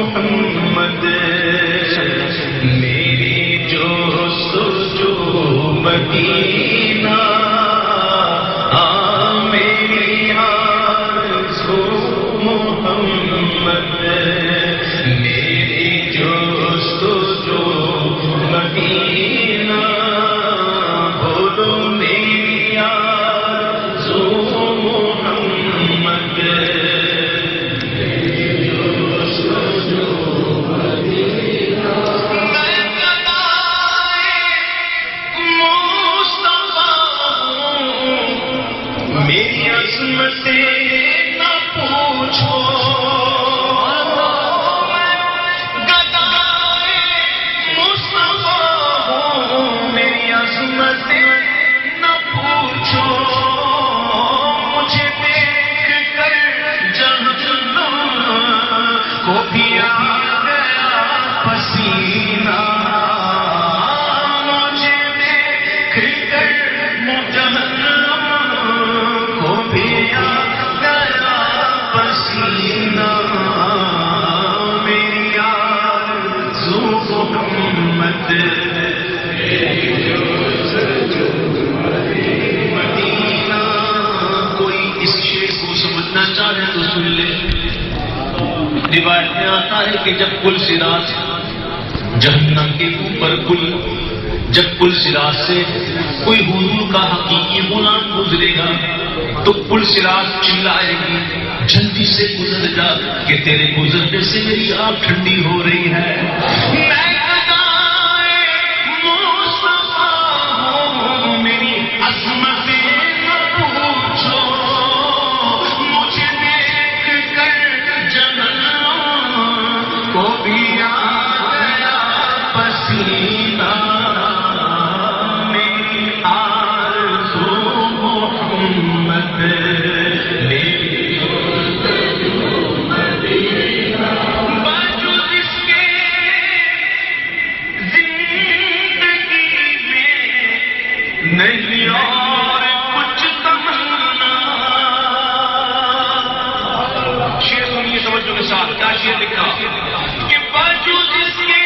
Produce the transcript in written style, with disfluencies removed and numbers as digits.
محمد میری جستجو مدینہ میری آرزو محمد میری جستجو مدینہ بولو میری آرزو محمد میری عظمت نہ پوچھو گدائے مصطفیٰ ہوں میری عظمت نہ پوچھو مجھے دیکھ کر جہنم کو بھی آ گیا پسینہ مجھے دیکھ کر جہنم کو بھی آ گیا پسینہ میری آرزو محمد مدینہ کوئی اس شعر کو سمجھنا چاہے تو سن لے روایت میں آتا ہے کہ جب پل صراط جہنم کے اوپر پل جب پل صراط سے کوئی حضور کا حقیقی غلام گزرے گا تو پل صراط چلائے گی جلدی سے گزر جا کہ تیرے گزرنے سے میری آنکھ ٹھنڈی ہو رہی ہے میں گدائے مصطفیٰ ہوں میری عظمت نہ پوچھو مجھے دیکھ کر جہنم کو بھی آ گیا پسینہ میری آرزو محمد باوجود اس کے زندگی میں نہیں اور کچھ تمنا شعر سنیے توجہ کے ساتھ کیا شعر لکھا کہ باوجود اس کے